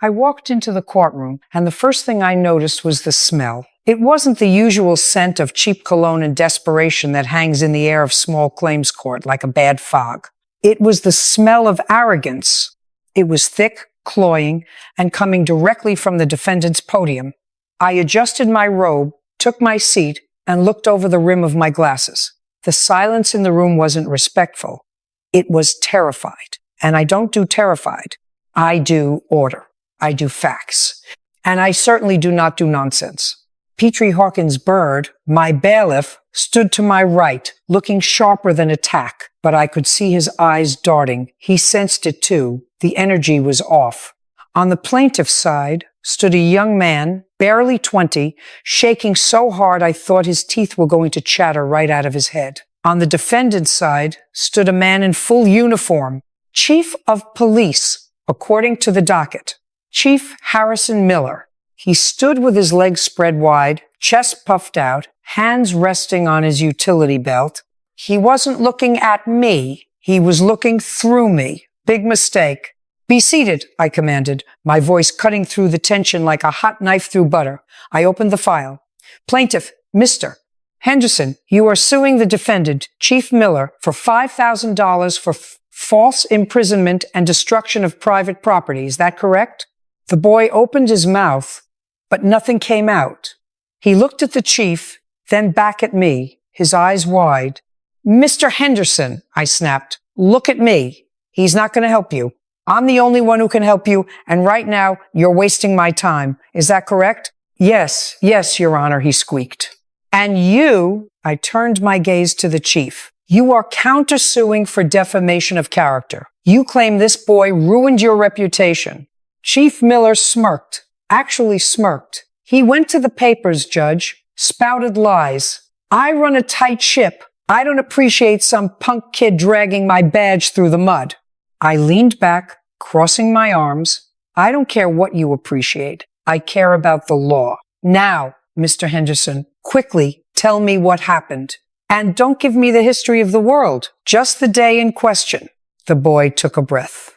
I walked into the courtroom, and the first thing I noticed was the smell. It wasn't the usual scent of cheap cologne and desperation that hangs in the air of small claims court like a bad fog. It was the smell of arrogance. It was thick, cloying, and coming directly from the defendant's podium. I adjusted my robe, took my seat, and looked over the rim of my glasses. The silence in the room wasn't respectful. It was terrified. And I don't do terrified. I do order. I do facts. And I certainly do not do nonsense. Petri Hawkins-Byrd, my bailiff, stood to my right, looking sharper than attack, but I could see his eyes darting. He sensed it too. The energy was off. On the plaintiff's side stood a young man, barely 20, shaking so hard I thought his teeth were going to chatter right out of his head. On the defendant's side stood a man in full uniform, Chief of Police, according to the docket, Chief Harrison Miller. He stood with his legs spread wide, chest puffed out, hands resting on his utility belt. He wasn't looking at me. He was looking through me. Big mistake. "Be seated," I commanded, my voice cutting through the tension like a hot knife through butter. I opened the file. "Plaintiff, Mr. Henderson, you are suing the defendant, Chief Miller, for $5,000 for false imprisonment and destruction of private property. Is that correct?" The boy opened his mouth, but nothing came out. He looked at the chief, then back at me, his eyes wide. "Mr. Henderson," I snapped, "look at me. He's not going to help you. I'm the only one who can help you, and right now you're wasting my time. Is that correct?" Yes, Your Honor," he squeaked. "And you," I turned my gaze to the chief, "you are countersuing for defamation of character. You claim this boy ruined your reputation." Chief Miller smirked, actually smirked. He went to the papers, Judge, spouted lies. "I run a tight ship. I don't appreciate some punk kid dragging my badge through the mud." I leaned back, crossing my arms. "I don't care what you appreciate. I care about the law. Now, Mr. Henderson, quickly tell me what happened. And don't give me the history of the world, just the day in question." The boy took a breath.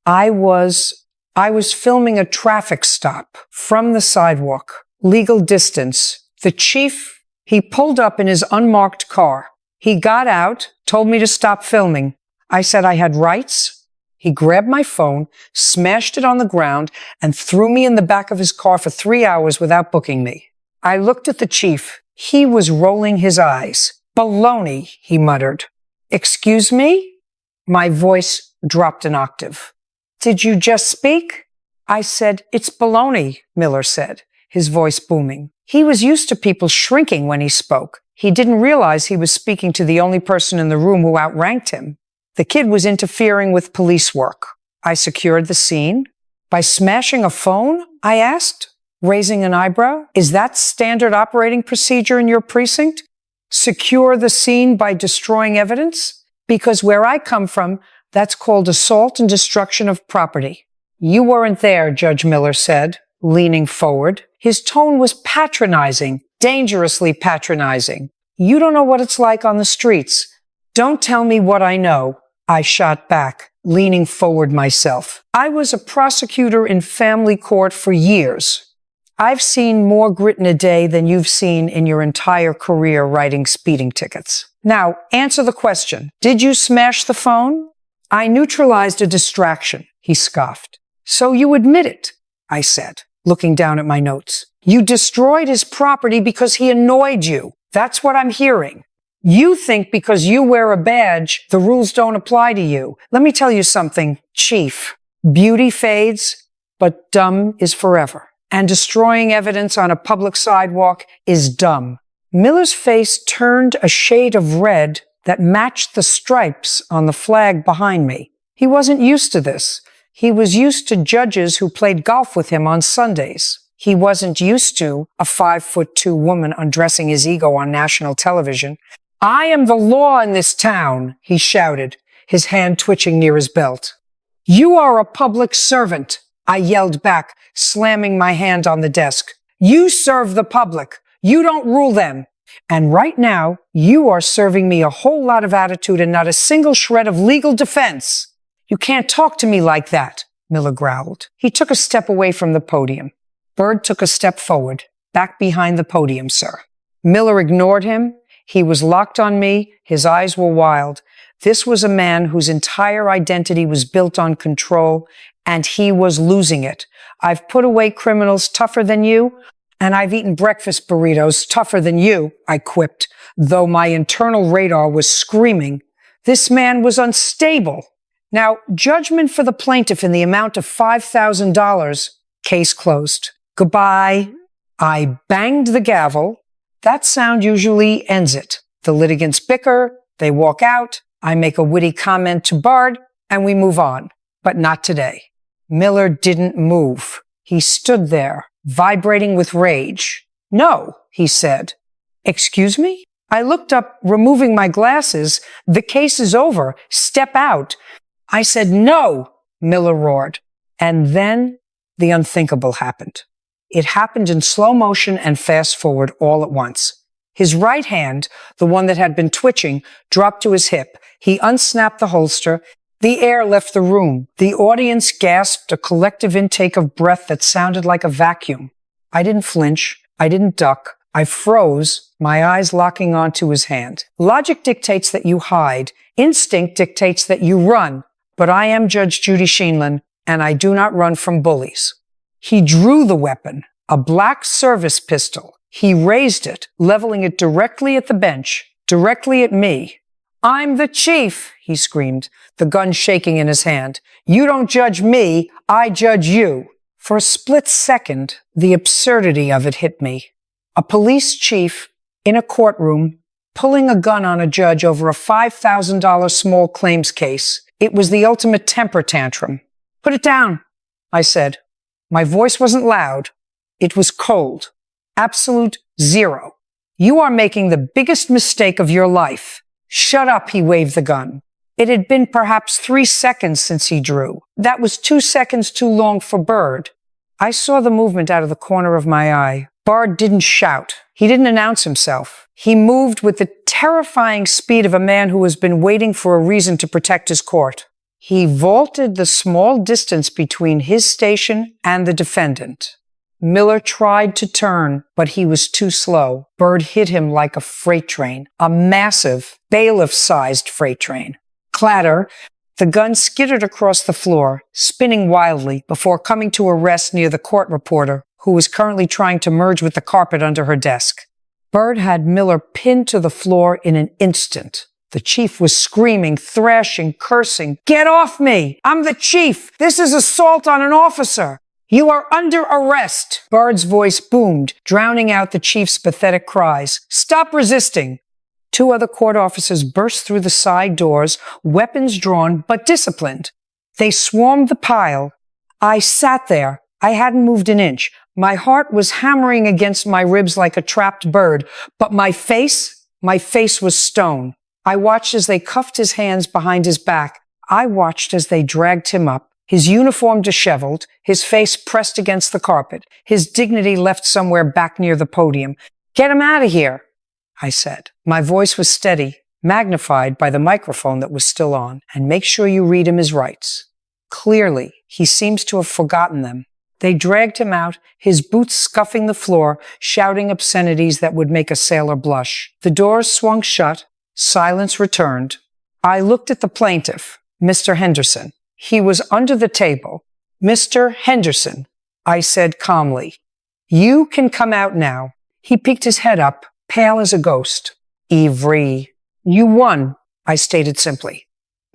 I was filming a traffic stop from the sidewalk, legal distance. The chief, he pulled up in his unmarked car. He got out, told me to stop filming. I said I had rights. He grabbed my phone, smashed it on the ground, and threw me in the back of his car for 3 hours without booking me. I looked at the chief. He was rolling his eyes. "Baloney," he muttered. "Excuse me?" My voice dropped an octave. "Did you just speak?" I said, "It's baloney," Miller said, his voice booming. He was used to people shrinking when he spoke. He didn't realize he was speaking to the only person in the room who outranked him. The kid was interfering with police work. I secured the scene. "By smashing a phone?" I asked, raising an eyebrow. "Is that standard operating procedure in your precinct? Secure the scene by destroying evidence? Because where I come from, that's called assault and destruction of property." "You weren't there," Judge Miller said, leaning forward. His tone was patronizing, dangerously patronizing. "You don't know what it's like on the streets. Don't tell me what I know," I shot back, leaning forward myself. "I was a prosecutor in family court for years. I've seen more grit in a day than you've seen in your entire career writing speeding tickets. Now, answer the question. Did you smash the phone?" "I neutralized a distraction," he scoffed. "So you admit it," I said, looking down at my notes. "You destroyed his property because he annoyed you. That's what I'm hearing. You think because you wear a badge, the rules don't apply to you. Let me tell you something, Chief. Beauty fades, but dumb is forever. And destroying evidence on a public sidewalk is dumb." Miller's face turned a shade of red that matched the stripes on the flag behind me. He wasn't used to this. He was used to judges who played golf with him on Sundays. He wasn't used to a 5'2" woman undressing his ego on national television. "I am the law in this town," he shouted, his hand twitching near his belt. "You are a public servant," I yelled back, slamming my hand on the desk. "You serve the public. You don't rule them. And right now, you are serving me a whole lot of attitude and not a single shred of legal defense. You can't talk to me like that." Miller growled. He took a step away from the podium. Byrd took a step forward, back behind the podium, sir. Miller ignored him. He was locked on me. His eyes were wild. This was a man whose entire identity was built on control, and he was losing it. I've put away criminals tougher than you, and I've eaten breakfast burritos tougher than you, I quipped, though my internal radar was screaming. This man was unstable. Now, judgment for the plaintiff in the amount of $5,000. Case closed. Goodbye. I banged the gavel. That sound usually ends it. The litigants bicker, they walk out, I make a witty comment to Byrd, and we move on. But not today. Miller didn't move. He stood there, vibrating with rage. No, he said. Excuse me? I looked up, removing my glasses. The case is over. Step out. I said, no, Miller roared. And then the unthinkable happened. It happened in slow motion and fast forward all at once. His right hand, the one that had been twitching, dropped to his hip. He unsnapped the holster. The air left the room. The audience gasped, a collective intake of breath that sounded like a vacuum. I didn't flinch. I didn't duck. I froze, my eyes locking onto his hand. Logic dictates that you hide. Instinct dictates that you run. But I am Judge Judy Sheindlin, and I do not run from bullies. He drew the weapon, a black service pistol. He raised it, leveling it directly at the bench, directly at me. I'm the chief, he screamed, the gun shaking in his hand. You don't judge me, I judge you. For a split second, the absurdity of it hit me. A police chief in a courtroom pulling a gun on a judge over a $5,000 small claims case. It was the ultimate temper tantrum. Put it down, I said. My voice wasn't loud. It was cold. Absolute zero. You are making the biggest mistake of your life. Shut up, he waved the gun. It had been perhaps 3 seconds since he drew. That was 2 seconds too long for Byrd. I saw the movement out of the corner of my eye. Byrd didn't shout. He didn't announce himself. He moved with the terrifying speed of a man who has been waiting for a reason to protect his court. He vaulted the small distance between his station and the defendant. Miller tried to turn, but he was too slow. Byrd hit him like a freight train, a massive, bailiff-sized freight train. Clatter, the gun skittered across the floor, spinning wildly before coming to a rest near the court reporter, who was currently trying to merge with the carpet under her desk. Byrd had Miller pinned to the floor in an instant. The chief was screaming, thrashing, cursing. Get off me! I'm the chief! This is assault on an officer! You are under arrest! Byrd's voice boomed, drowning out the chief's pathetic cries. Stop resisting! 2 other court officers burst through the side doors, weapons drawn, but disciplined. They swarmed the pile. I sat there. I hadn't moved an inch. My heart was hammering against my ribs like a trapped bird, but my face was stone. I watched as they cuffed his hands behind his back. I watched as they dragged him up, his uniform disheveled, his face pressed against the carpet, his dignity left somewhere back near the podium. Get him out of here, I said. My voice was steady, magnified by the microphone that was still on, and make sure you read him his rights. Clearly, he seems to have forgotten them. They dragged him out, his boots scuffing the floor, shouting obscenities that would make a sailor blush. The doors swung shut. Silence returned. I looked at the plaintiff, Mr. Henderson. He was under the table. Mr. Henderson, I said calmly, you can come out now. He peeked his head up, pale as a ghost. Ivry, you won, I stated simply.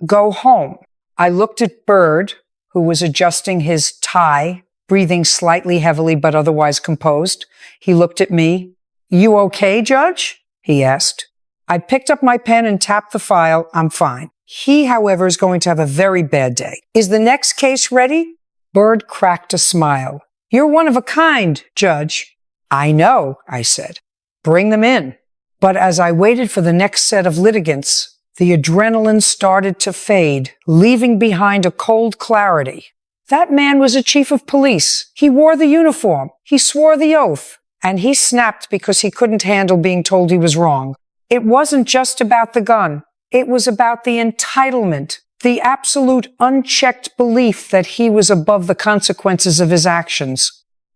Go home. I looked at Byrd, who was adjusting his tie, breathing slightly heavily but otherwise composed. He looked at me. You okay, Judge? He asked. I picked up my pen and tapped the file. I'm fine. He, however, is going to have a very bad day. Is the next case ready? Byrd cracked a smile. You're one of a kind, Judge. I know, I said. Bring them in. But as I waited for the next set of litigants, the adrenaline started to fade, leaving behind a cold clarity. That man was a chief of police. He wore the uniform. He swore the oath. And he snapped because he couldn't handle being told he was wrong. It wasn't just about the gun. It was about the entitlement, The absolute unchecked belief that he was above the consequences of his actions.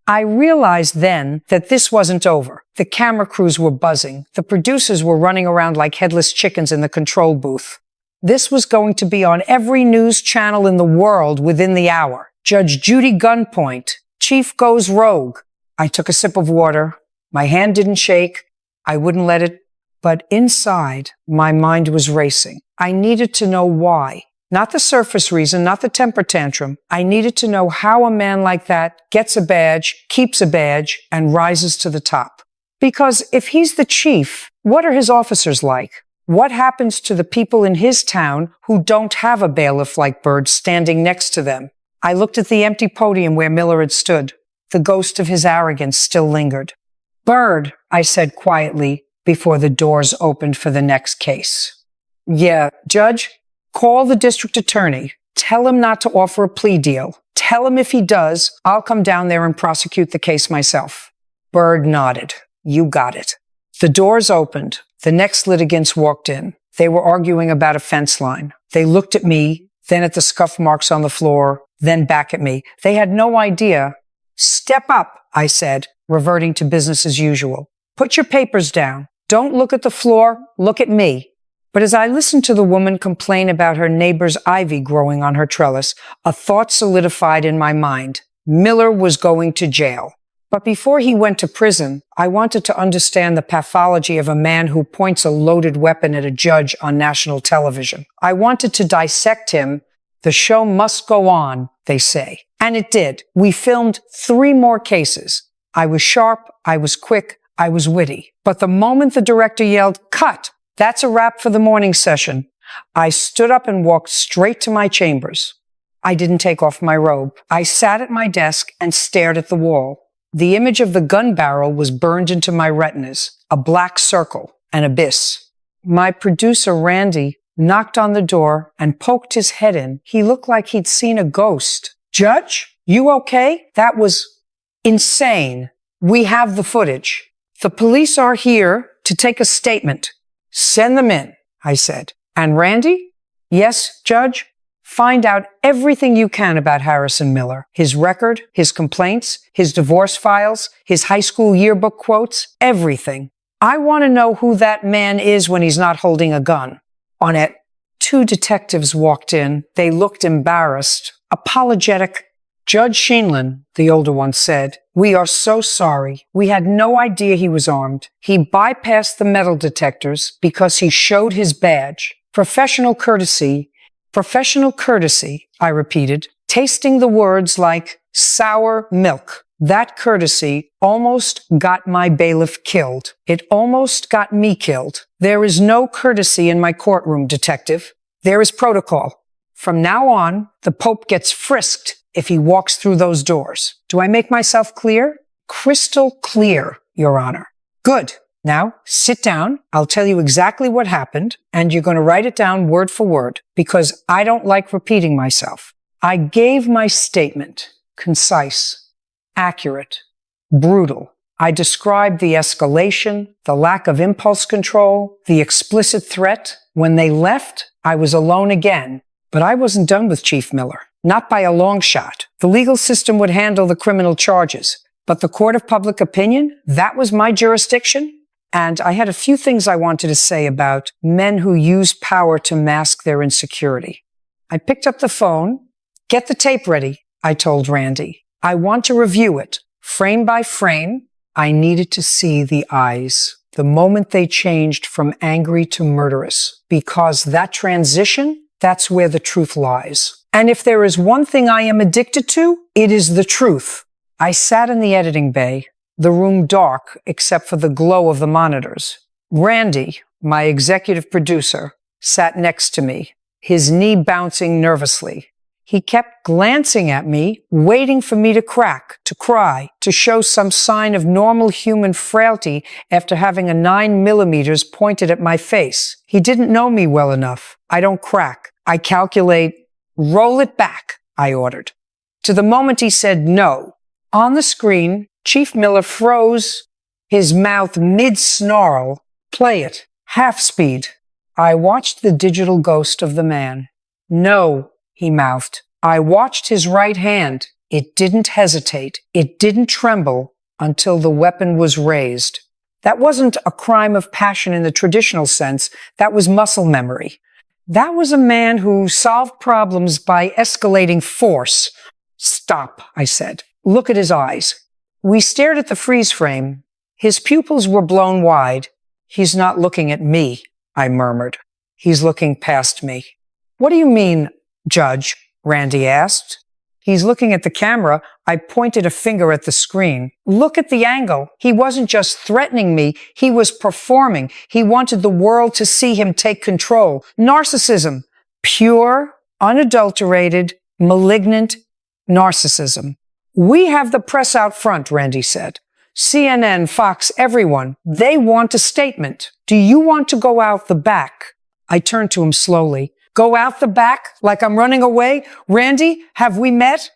I realized then that this wasn't over. The camera crews were buzzing. The producers were running around like headless chickens in the control booth. This was going to be on every news channel in the world within the hour. Judge Judy gunpoint. Chief goes rogue. I took a sip of water. My hand didn't shake. I wouldn't let it. But inside, my mind was racing. I needed to know why. Not the surface reason, not the temper tantrum. I needed to know how a man like that gets a badge, keeps a badge, and rises to the top. Because if he's the chief, what are his officers like? What happens to the people in his town who don't have a bailiff like Byrd standing next to them? I looked at the empty podium where Miller had stood. The ghost of his arrogance still lingered. "Byrd," I said quietly before the doors opened for the next case. "Yeah, Judge? Call the district attorney. Tell him not to offer a plea deal. Tell him if he does, I'll come down there and prosecute the case myself." Byrd nodded. "You got it." The doors opened. The next litigants walked in. They were arguing about a fence line. They looked at me, then at the scuff marks on the floor, then back at me. They had no idea. "Step up," I said, reverting to business as usual. "Put your papers down. Don't look at the floor. Look at me." But as I listened to the woman complain about her neighbor's ivy growing on her trellis, a thought solidified in my mind. Miller was going to jail. But before he went to prison, I wanted to understand the pathology of a man who points a loaded weapon at a judge on national television. I wanted to dissect him. The show must go on, they say. And it did. We filmed 3 more cases. I was sharp, I was quick, I was witty. But the moment the director yelled, "Cut! That's a wrap for the morning session," I stood up and walked straight to my chambers. I didn't take off my robe. I sat at my desk and stared at the wall. The image of the gun barrel was burned into my retinas, a black circle, an abyss. My producer, Randy, knocked on the door and poked his head in. He looked like he'd seen a ghost. "Judge, you okay? That was insane. We have the footage. The police are here to take a statement." "Send them in," I said. "And Randy?" "Yes, Judge? Find out everything you can about Harrison Miller. His record, his complaints, his divorce files, his high school yearbook quotes, everything. I want to know who that man is when he's not holding a gun." On it, 2 detectives walked in. They looked embarrassed, apologetic. "Judge Sheanlin," the older one said, "we are so sorry. We had no idea he was armed. He bypassed the metal detectors because he showed his badge. Professional courtesy, I repeated, tasting the words like sour milk. That courtesy almost got my bailiff killed. It almost got me killed. There is no courtesy in my courtroom, detective. There is protocol. From now on, the Pope gets frisked if he walks through those doors. Do I make myself clear?" "Crystal clear, Your Honor." "Good. Now, sit down. I'll tell you exactly what happened, and you're going to write it down word for word, because I don't like repeating myself. I gave my statement. Concise, accurate, brutal. I described the escalation, the lack of impulse control, the explicit threat. When they left, I was alone again. But I wasn't done with Chief Miller. Not by a long shot. The legal system would handle the criminal charges. But the court of public opinion, that was my jurisdiction. And I had a few things I wanted to say about men who use power to mask their insecurity. I picked up the phone. "Get the tape ready," I told Randy. "I want to review it. Frame by frame." I needed to see the eyes. The moment they changed from angry to murderous. Because that transition, that's where the truth lies. And if there is one thing I am addicted to, it is the truth. I sat in the editing bay, the room dark except for the glow of the monitors. Randy, my executive producer, sat next to me, his knee bouncing nervously. He kept glancing at me, waiting for me to crack, to cry, to show some sign of normal human frailty after having a 9mm pointed at my face. He didn't know me well enough. I don't crack. I calculate. "Roll it back," I ordered. To the moment he said no. On the screen, Chief Miller froze, his mouth mid-snarl. "Play it. Half speed." I watched the digital ghost of the man. No, he mouthed. I watched his right hand. It didn't hesitate. It didn't tremble until the weapon was raised. That wasn't a crime of passion in the traditional sense. That was muscle memory. That was a man who solved problems by escalating force. Stop, I said. Look at his eyes. We stared at the freeze frame. His pupils were blown wide. He's not looking at me, I murmured. He's looking past me. What do you mean, Judge? Randy asked. He's looking at the camera. I pointed a finger at the screen. Look at the angle. He wasn't just threatening me. He was performing. He wanted the world to see him take control. Narcissism. Pure, unadulterated, malignant narcissism. We have the press out front, Randy said. CNN, Fox, everyone. They want a statement. Do you want to go out the back? I turned to him slowly. Go out the back like I'm running away? Randy, have we met?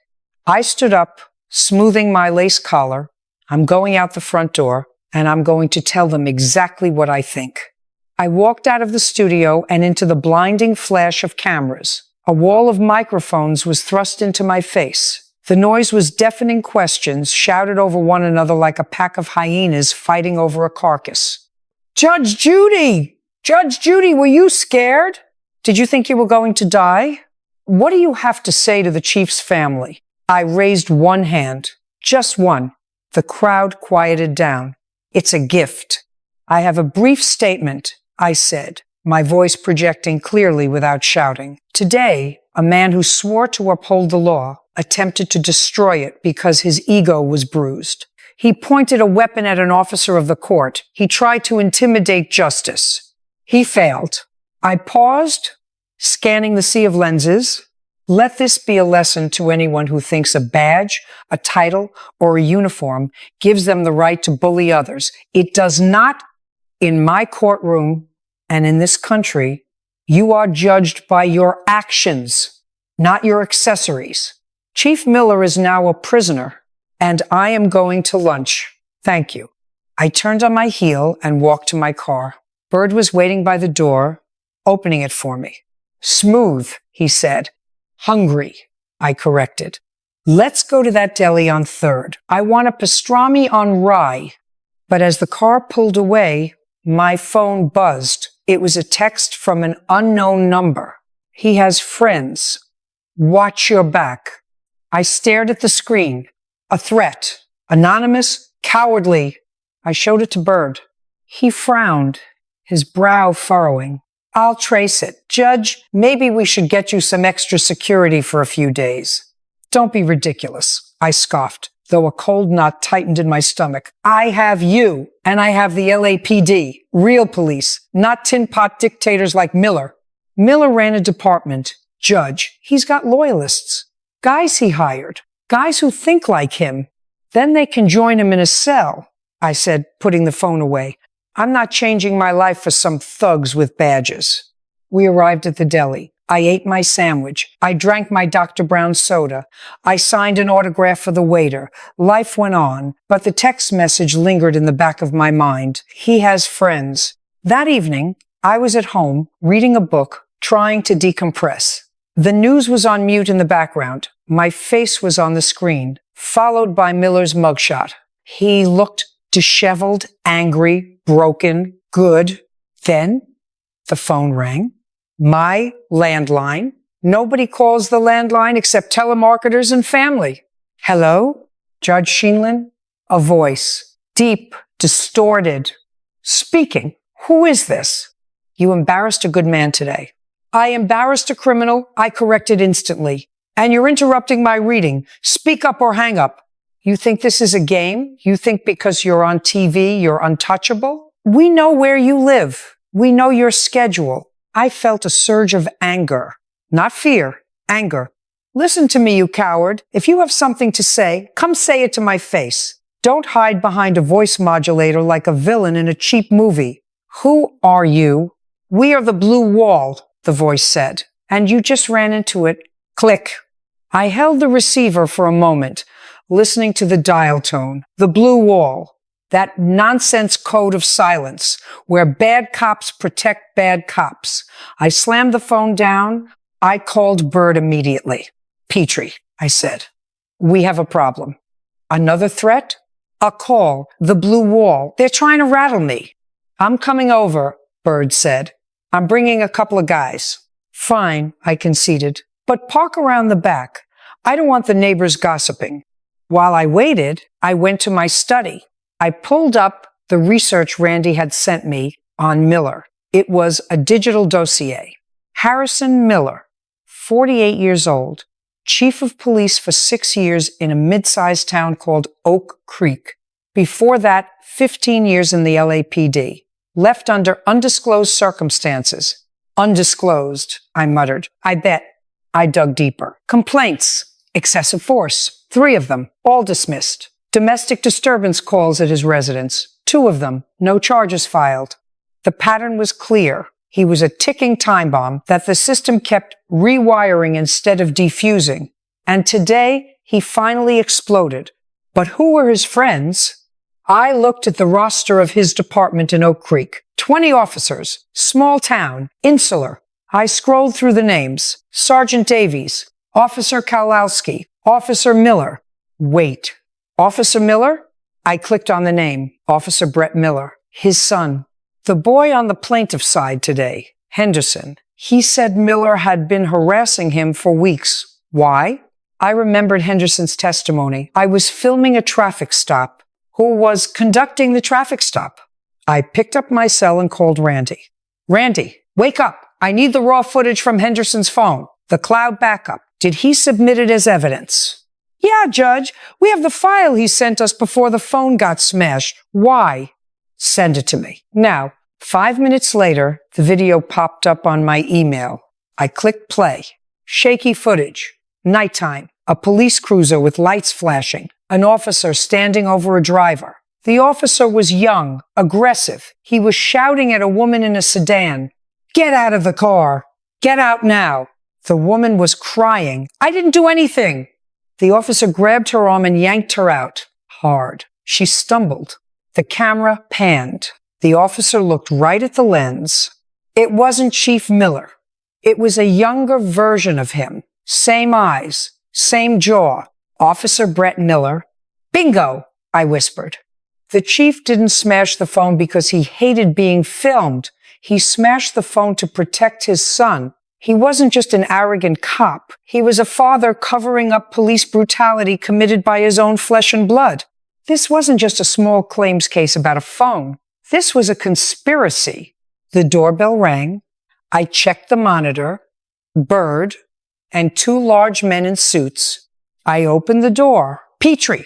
I stood up, smoothing my lace collar. I'm going out the front door, and I'm going to tell them exactly what I think. I walked out of the studio and into the blinding flash of cameras. A wall of microphones was thrust into my face. The noise was deafening questions shouted over one another like a pack of hyenas fighting over a carcass. Judge Judy! Judge Judy, were you scared? Did you think you were going to die? What do you have to say to the chief's family? I raised one hand, just one. The crowd quieted down. It's a gift. I have a brief statement, I said, my voice projecting clearly without shouting. Today, a man who swore to uphold the law attempted to destroy it because his ego was bruised. He pointed a weapon at an officer of the court. He tried to intimidate justice. He failed. I paused, scanning the sea of lenses. Let this be a lesson to anyone who thinks a badge, a title, or a uniform gives them the right to bully others. It does not. In my courtroom and in this country, you are judged by your actions, not your accessories. Chief Miller is now a prisoner, and I am going to lunch. Thank you. I turned on my heel and walked to my car. Byrd was waiting by the door, opening it for me. Smooth, he said. Hungry, I corrected. Let's go to that deli on 3rd. I want a pastrami on rye. But as the car pulled away, my phone buzzed. It was a text from an unknown number. He has friends. Watch your back. I stared at the screen. A threat. Anonymous, cowardly. I showed it to Byrd. He frowned, his brow furrowing. I'll trace it. Judge, maybe we should get you some extra security for a few days. Don't be ridiculous, I scoffed, though a cold knot tightened in my stomach. I have you, and I have the LAPD, real police, not tin pot dictators like Miller. Miller ran a department. Judge, he's got loyalists. Guys he hired. Guys who think like him. Then they can join him in a cell, I said, putting the phone away. I'm not changing my life for some thugs with badges. We arrived at the deli. I ate my sandwich. I drank my Dr. Brown soda. I signed an autograph for the waiter. Life went on, but the text message lingered in the back of my mind. He has friends. That evening, I was at home reading a book, trying to decompress. The news was on mute in the background. My face was on the screen, followed by Miller's mugshot. He looked disheveled, angry, broken, good. Then the phone rang. My landline. Nobody calls the landline except telemarketers and family. Hello? Judge Sheindlin? A voice. Deep, distorted. Speaking. Who is this? You embarrassed a good man today. I embarrassed a criminal. I corrected instantly. And you're interrupting my reading. Speak up or hang up. You think this is a game? You think because you're on TV, you're untouchable? We know where you live. We know your schedule. I felt a surge of anger. Not fear, anger. Listen to me, you coward. If you have something to say, come say it to my face. Don't hide behind a voice modulator like a villain in a cheap movie. Who are you? We are the blue wall, the voice said. And you just ran into it. Click. I held the receiver for a moment, listening to the dial tone, the blue wall, that nonsense code of silence where bad cops protect bad cops. I slammed the phone down, I called Byrd immediately. Petri, I said, we have a problem. Another threat? A call, the blue wall. They're trying to rattle me. I'm coming over, Byrd said. I'm bringing a couple of guys. Fine, I conceded, but park around the back. I don't want the neighbors gossiping. While I waited, I went to my study. I pulled up the research Randy had sent me on Miller. It was a digital dossier. Harrison Miller, 48 years old, chief of police for 6 years in a mid-sized town called Oak Creek. Before that, 15 years in the LAPD. Left under undisclosed circumstances. Undisclosed, I muttered. I bet. I dug deeper. Complaints. Excessive force. 3 of them. All dismissed. Domestic disturbance calls at his residence. 2 of them. No charges filed. The pattern was clear. He was a ticking time bomb that the system kept rewiring instead of defusing. And today, he finally exploded. But who were his friends? I looked at the roster of his department in Oak Creek. 20 officers. Small town. Insular. I scrolled through the names. Sergeant Davies. Officer Kowalski. Officer Miller. Wait. Officer Miller? I clicked on the name. Officer Brett Miller. His son. The boy on the plaintiff's side today, Henderson. He said Miller had been harassing him for weeks. Why? I remembered Henderson's testimony. I was filming a traffic stop. Who was conducting the traffic stop? I picked up my cell and called Randy. Randy, wake up. I need the raw footage from Henderson's phone. The cloud backup. Did he submit it as evidence? Yeah, Judge. We have the file he sent us before the phone got smashed. Why? Send it to me. Now, 5 minutes later, the video popped up on my email. I clicked play. Shaky footage. Nighttime. A police cruiser with lights flashing. An officer standing over a driver. The officer was young, aggressive. He was shouting at a woman in a sedan. Get out of the car. Get out now. The woman was crying. I didn't do anything. The officer grabbed her arm and yanked her out. Hard. She stumbled. The camera panned. The officer looked right at the lens. It wasn't Chief Miller. It was a younger version of him. Same eyes, same jaw. Officer Brett Miller. Bingo, I whispered. The chief didn't smash the phone because he hated being filmed. He smashed the phone to protect his son. He wasn't just an arrogant cop. He was a father covering up police brutality committed by his own flesh and blood. This wasn't just a small claims case about a phone. This was a conspiracy. The doorbell rang. I checked the monitor. Byrd and 2 large men in suits. I opened the door. Petri,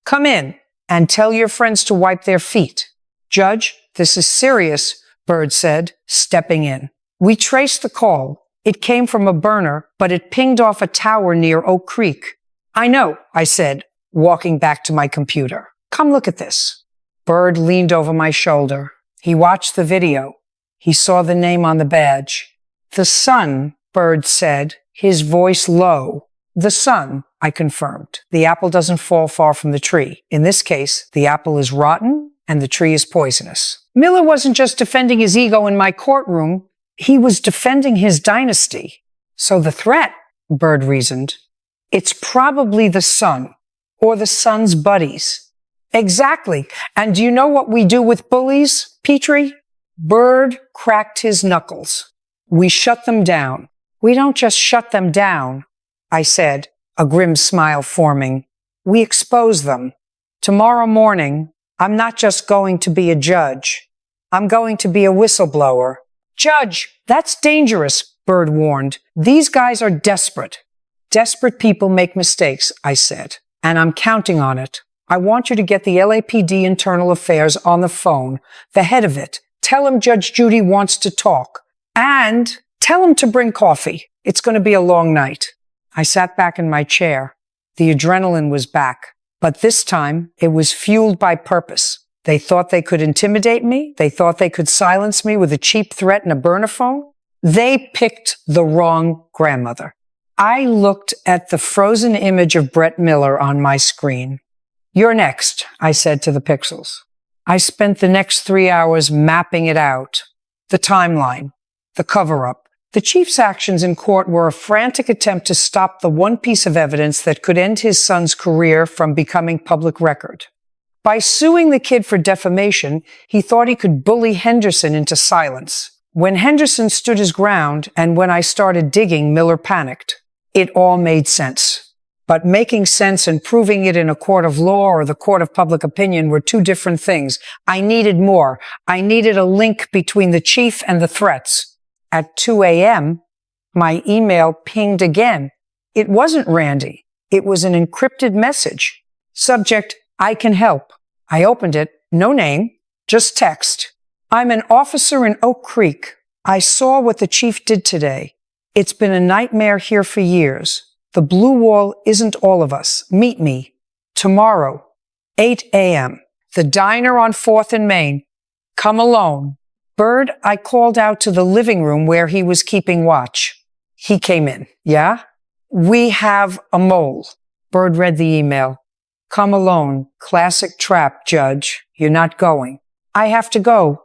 come in and tell your friends to wipe their feet. Judge, this is serious, Byrd said, stepping in. We traced the call. It came from a burner, but it pinged off a tower near Oak Creek. I know, I said, walking back to my computer. Come look at this. Byrd leaned over my shoulder. He watched the video. He saw the name on the badge. The sun, Byrd said, his voice low. The sun, I confirmed. The apple doesn't fall far from the tree. In this case, the apple is rotten and the tree is poisonous. Miller wasn't just defending his ego in my courtroom. He was defending his dynasty. So the threat, Byrd reasoned, it's probably the sun or the sun's buddies. Exactly. And do you know what we do with bullies, Petri? Byrd cracked his knuckles. We shut them down. We don't just shut them down, I said, a grim smile forming. We expose them. Tomorrow morning, I'm not just going to be a judge. I'm going to be a whistleblower. Judge, that's dangerous, Byrd warned. These guys are desperate. Desperate people make mistakes, I said, and I'm counting on it. I want you to get the LAPD Internal Affairs on the phone, the head of it. Tell him Judge Judy wants to talk. And tell him to bring coffee. It's going to be a long night. I sat back in my chair. The adrenaline was back. But this time, it was fueled by purpose. They thought they could intimidate me. They thought they could silence me with a cheap threat and a burner phone. They picked the wrong grandmother. I looked at the frozen image of Brett Miller on my screen. You're next, I said to the pixels. I spent the next 3 hours mapping it out. The timeline, the cover-up, The chief's actions in court were a frantic attempt to stop the one piece of evidence that could end his son's career from becoming public record. By suing the kid for defamation, he thought he could bully Henderson into silence. When Henderson stood his ground and when I started digging, Miller panicked. It all made sense. But making sense and proving it in a court of law or the court of public opinion were two different things. I needed more. I needed a link between the chief and the threats. At 2 a.m., my email pinged again. It wasn't Randy. It was an encrypted message. Subject, I can help. I opened it. No name, just text. I'm an officer in Oak Creek. I saw what the chief did today. It's been a nightmare here for years. The blue wall isn't all of us. Meet me. Tomorrow, 8 a.m. The diner on 4th and Main. Come alone. Byrd, I called out to the living room where he was keeping watch. He came in. Yeah? We have a mole. Byrd read the email. Come alone. Classic trap, Judge. You're not going. I have to go,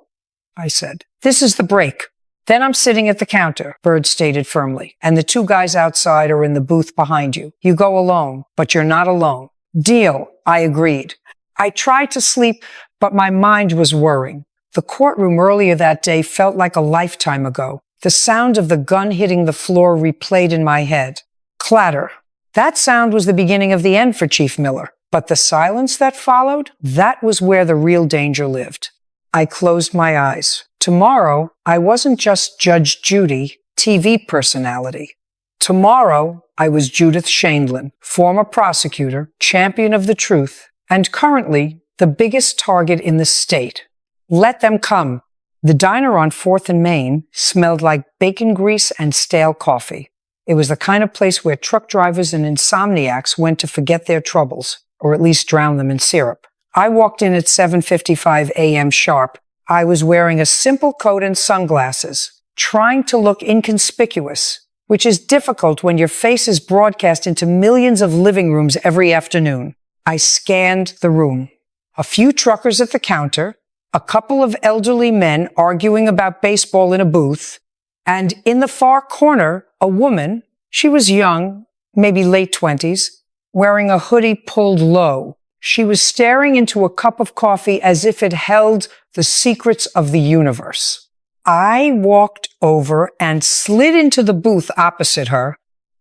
I said. This is the break. Then I'm sitting at the counter, Byrd stated firmly, and the two guys outside are in the booth behind you. You go alone, but you're not alone. Deal, I agreed. I tried to sleep, but my mind was whirring. The courtroom earlier that day felt like a lifetime ago. The sound of the gun hitting the floor replayed in my head. Clatter. That sound was the beginning of the end for Chief Miller. But the silence that followed, that was where the real danger lived. I closed my eyes. Tomorrow, I wasn't just Judge Judy, TV personality. Tomorrow, I was Judith Shaindlin, former prosecutor, champion of the truth, and currently the biggest target in the state. Let them come. The diner on 4th and Main smelled like bacon grease and stale coffee. It was the kind of place where truck drivers and insomniacs went to forget their troubles, or at least drown them in syrup. I walked in at 7:55 a.m. sharp. I was wearing a simple coat and sunglasses, trying to look inconspicuous, which is difficult when your face is broadcast into millions of living rooms every afternoon. I scanned the room. A few truckers at the counter, a couple of elderly men arguing about baseball in a booth, and in the far corner, a woman, she was young, maybe late 20s, wearing a hoodie pulled low. She was staring into a cup of coffee as if it held the secrets of the universe. I walked over and slid into the booth opposite her.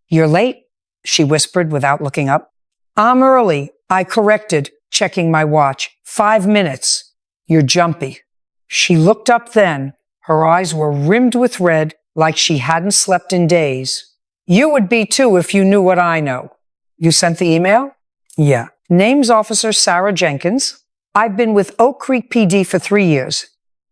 You're late, she whispered without looking up. I'm early, I corrected, checking my watch. 5 minutes. You're jumpy. She looked up then. Her eyes were rimmed with red, like she hadn't slept in days. You would be too if you knew what I know. You sent the email? Yeah. Name's Officer Sarah Jenkins. I've been with Oak Creek PD for 3 years.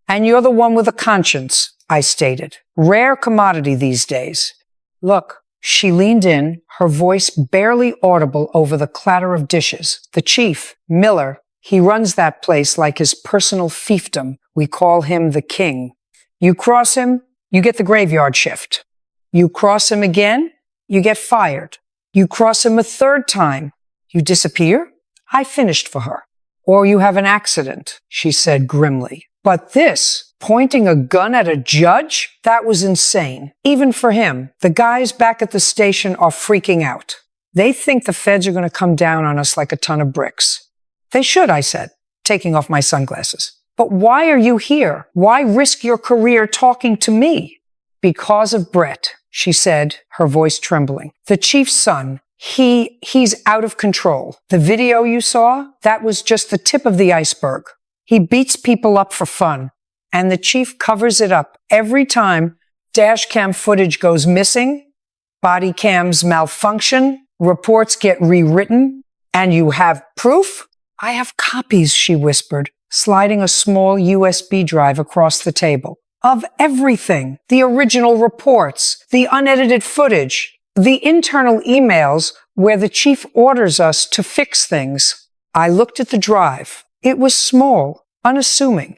And you're the one with a conscience, I stated. Rare commodity these days. Look, she leaned in, her voice barely audible over the clatter of dishes. The chief, Miller, he runs that place like his personal fiefdom. We call him the king. You cross him, you get the graveyard shift. You cross him again, you get fired. You cross him a third time, you disappear. I finished for her. Or you have an accident, she said grimly. But this, pointing a gun at a judge, that was insane. Even for him, the guys back at the station are freaking out. They think the feds are going to come down on us like a ton of bricks. They should, I said, taking off my sunglasses. But why are you here? Why risk your career talking to me? Because of Brett, she said, her voice trembling. The chief's son, he's out of control. The video you saw, that was just the tip of the iceberg. He beats people up for fun, and the chief covers it up every time dash cam footage goes missing, body cams malfunction, reports get rewritten, and you have proof? I have copies, she whispered, sliding a small USB drive across the table. Of everything. The original reports, the unedited footage, the internal emails where the chief orders us to fix things. I looked at the drive. It was small, unassuming,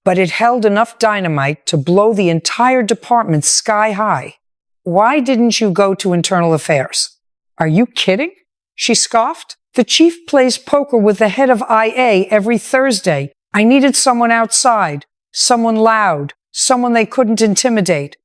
but it held enough dynamite to blow the entire department sky high. Why didn't you go to Internal Affairs? Are you kidding? She scoffed. The chief plays poker with the head of IA every Thursday. I needed someone outside, someone loud, someone they couldn't intimidate.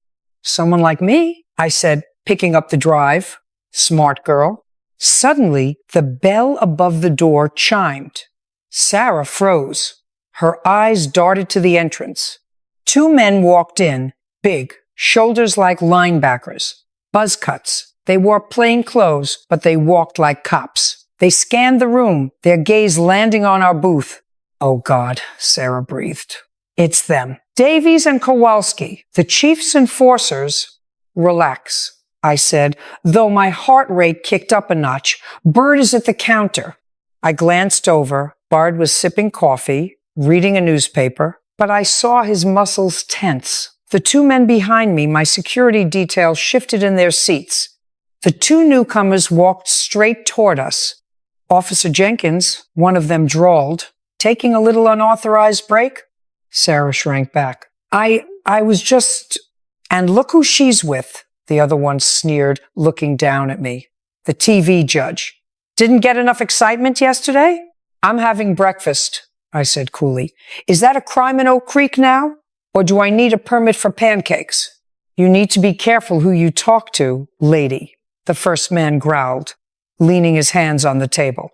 Someone like me, I said, picking up the drive. Smart girl. Suddenly, the bell above the door chimed. Sarah froze. Her eyes darted to the entrance. Two men walked in, big, shoulders like linebackers, buzz cuts. They wore plain clothes, but they walked like cops. They scanned the room, their gaze landing on our booth. Oh God, Sarah breathed. It's them. Davies and Kowalski, the chief's enforcers. Relax, I said, though my heart rate kicked up a notch. Byrd is at the counter. I glanced over. Byrd was sipping coffee, reading a newspaper, but I saw his muscles tense. The two men behind me, my security detail, shifted in their seats. The two newcomers walked straight toward us. Officer Jenkins, one of them drawled, taking a little unauthorized break? Sarah shrank back. I was just... And look who she's with, the other one sneered, looking down at me. The TV judge. Didn't get enough excitement yesterday? I'm having breakfast, I said coolly. Is that a crime in Oak Creek now? Or do I need a permit for pancakes? You need to be careful who you talk to, lady, the first man growled, leaning his hands on the table.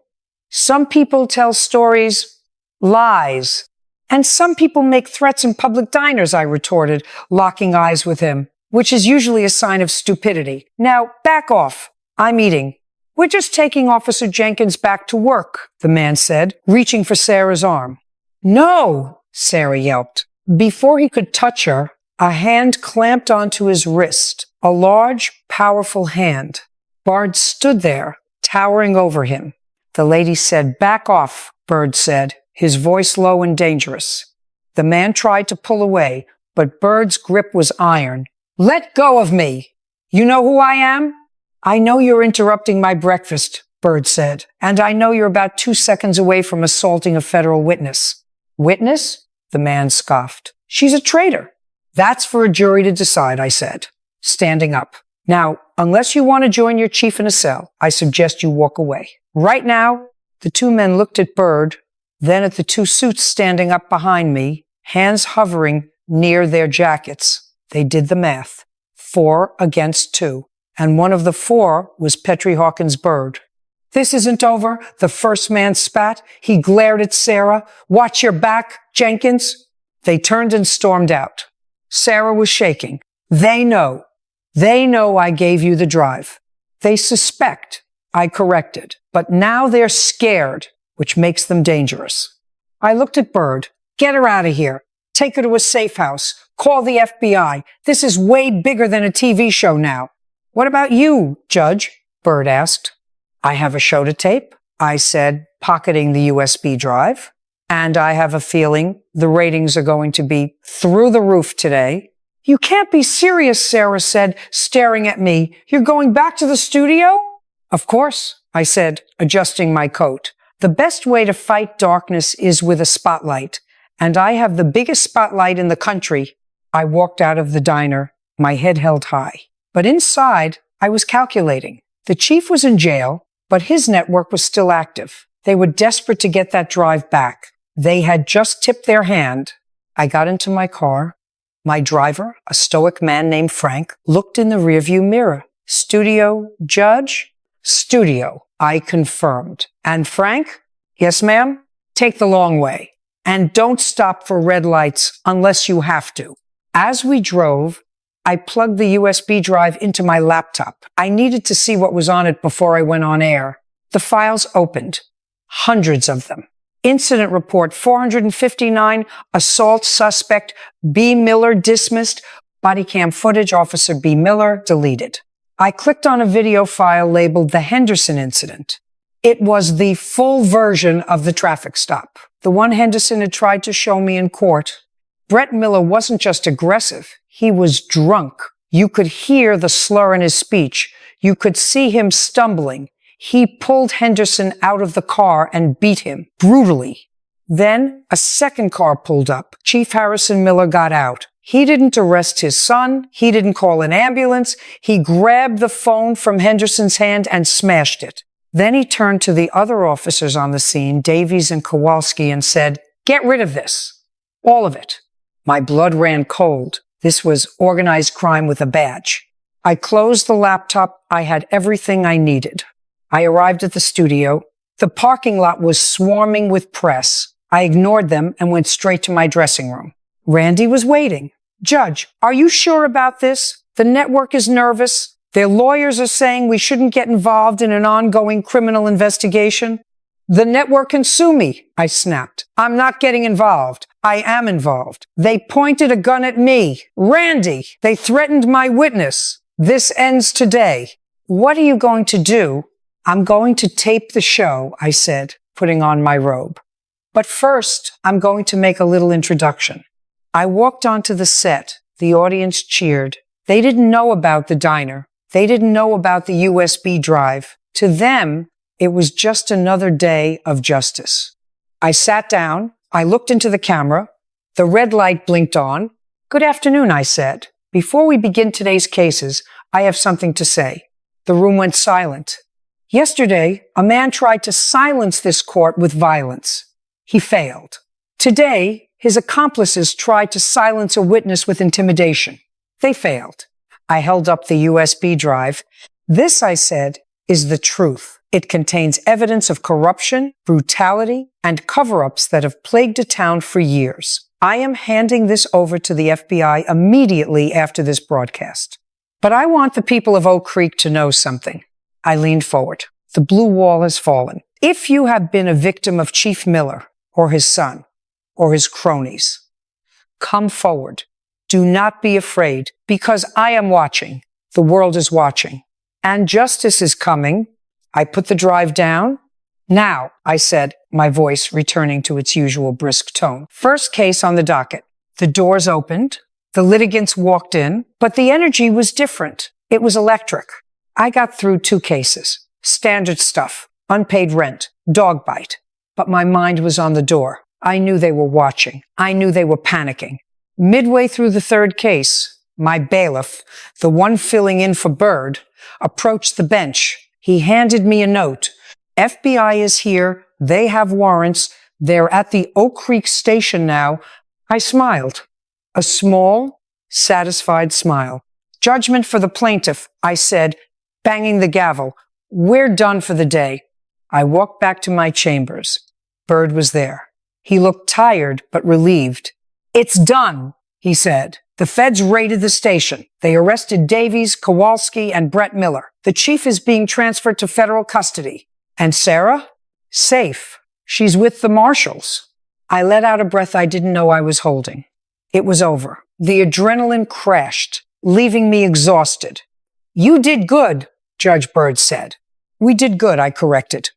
Some people tell stories, lies, and some people make threats in public diners, I retorted, locking eyes with him, which is usually a sign of stupidity. Now, back off. I'm eating. We're just taking Officer Jenkins back to work, the man said, reaching for Sarah's arm. No, Sarah yelped. Before he could touch her, a hand clamped onto his wrist, a large, powerful hand. Byrd stood there, towering over him. The lady said, "Back off," Byrd said, his voice low and dangerous. The man tried to pull away, but Byrd's grip was iron. "Let go of me! You know who I am?" "I know you're interrupting my breakfast," Byrd said, "and I know you're about 2 seconds away from assaulting a federal witness." "Witness?" The man scoffed. "She's a traitor." "That's for a jury to decide," I said, standing up. "Now, unless you want to join your chief in a cell, I suggest you walk away. Right now." The two men looked at Byrd, then at the two suits standing up behind me, hands hovering near their jackets. They did the math. 4 against 2. And one of the 4 was Petri Hawkins-Byrd. "This isn't over," the first man spat. He glared at Sarah. "Watch your back, Jenkins." They turned and stormed out. Sarah was shaking. They know I gave you the drive. They suspect, I corrected. But now they're scared, which makes them dangerous. I looked at Byrd. "Get her out of here. Take her to a safe house. Call the FBI. This is way bigger than a TV show now." "What about you, Judge?" Byrd asked. "I have a show to tape," I said, pocketing the USB drive. "And I have a feeling the ratings are going to be through the roof today." "You can't be serious," Sarah said, staring at me. "You're going back to the studio?" "Of course," I said, adjusting my coat. "The best way to fight darkness is with a spotlight, and I have the biggest spotlight in the country." I walked out of the diner, my head held high. But inside, I was calculating. The chief was in jail, but his network was still active. They were desperate to get that drive back. They had just tipped their hand. I got into my car. My driver, a stoic man named Frank, looked in the rearview mirror. "Studio, Judge?" "Studio," I confirmed. "And Frank?" "Yes, ma'am." "Take the long way. And don't stop for red lights unless you have to." As we drove, I plugged the USB drive into my laptop. I needed to see what was on it before I went on air. The files opened. Hundreds of them. Incident report 459, assault suspect B. Miller dismissed, body cam footage Officer B. Miller deleted. I clicked on a video file labeled the Henderson incident. It was the full version of the traffic stop, the one Henderson had tried to show me in court. Brett Miller wasn't just aggressive, he was drunk. You could hear the slur in his speech. You could see him stumbling. He pulled Henderson out of the car and beat him brutally. Then a second car pulled up. Chief Harrison Miller got out. He didn't arrest his son. He didn't call an ambulance. He grabbed the phone from Henderson's hand and smashed it. Then he turned to the other officers on the scene, Davies and Kowalski, and said, "Get rid of this. All of it." My blood ran cold. This was organized crime with a badge. I closed the laptop. I had everything I needed. I arrived at the studio. The parking lot was swarming with press. I ignored them and went straight to my dressing room. Randy was waiting. "Judge, are you sure about this? The network is nervous. Their lawyers are saying we shouldn't get involved in an ongoing criminal investigation." "The network can sue me," I snapped. "I'm not getting involved. I am involved. They pointed a gun at me. Randy, they threatened my witness. This ends today." "What are you going to do?" "I'm going to tape the show," I said, putting on my robe. "But first, I'm going to make a little introduction." I walked onto the set. The audience cheered. They didn't know about the diner. They didn't know about the USB drive. To them, it was just another day of justice. I sat down. I looked into the camera. The red light blinked on. "Good afternoon," I said. "Before we begin today's cases, I have something to say." The room went silent. Yesterday, a man tried to silence this court with violence. He failed. Today, his accomplices tried to silence a witness with intimidation. They failed. I held up the USB drive. "This," I said, "is the truth. It contains evidence of corruption, brutality, and cover-ups that have plagued a town for years. I am handing this over to the FBI immediately after this broadcast. But I want the people of Oak Creek to know something." I leaned forward. "The blue wall has fallen. If you have been a victim of Chief Miller or his son or his cronies, come forward. Do not be afraid, because I am watching. The world is watching. And justice is coming." I put the drive down. "Now," I said, my voice returning to its usual brisk tone. "First case on the docket." The doors opened. The litigants walked in, but the energy was different. It was electric. I got through 2 cases. Standard stuff, unpaid rent, dog bite. But my mind was on the door. I knew they were watching. I knew they were panicking. Midway through the 3rd case, my bailiff, the one filling in for Byrd, approached the bench. He handed me a note. "FBI is here. They have warrants. They're at the Oak Creek station now." I smiled. A small, satisfied smile. "Judgment for the plaintiff," I said, banging the gavel. "We're done for the day." I walked back to my chambers. Byrd was there. He looked tired but relieved. "It's done," he said. "The feds raided the station. They arrested Davies, Kowalski, and Brett Miller. The chief is being transferred to federal custody. And Sarah? Safe. She's with the marshals." I let out a breath I didn't know I was holding. It was over. The adrenaline crashed, leaving me exhausted. "You did good," Judge Byrd said. "We did good," I corrected.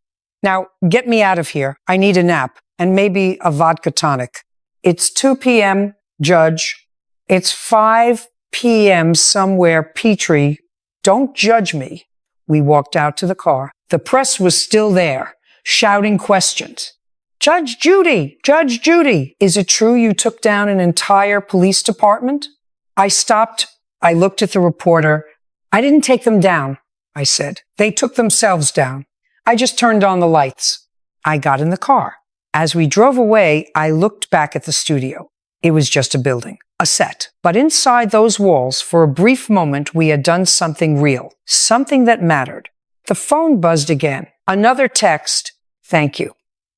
"Now, get me out of here. I need a nap, and maybe a vodka tonic." "It's 2 p.m., Judge. It's 5 p.m. somewhere, Petri. Don't judge me." We walked out to the car. The press was still there, shouting questions. "Judge Judy! Judge Judy! Is it true you took down an entire police department?" I stopped. I looked at the reporter. "I didn't take them down," I said. "They took themselves down. I just turned on the lights." I got in the car. As we drove away, I looked back at the studio. It was just a building, a set. But inside those walls, for a brief moment, we had done something real, something that mattered. The phone buzzed again. Another text. "Thank you.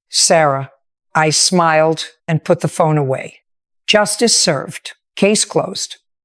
Sarah." I smiled and put the phone away. Justice served. Case closed.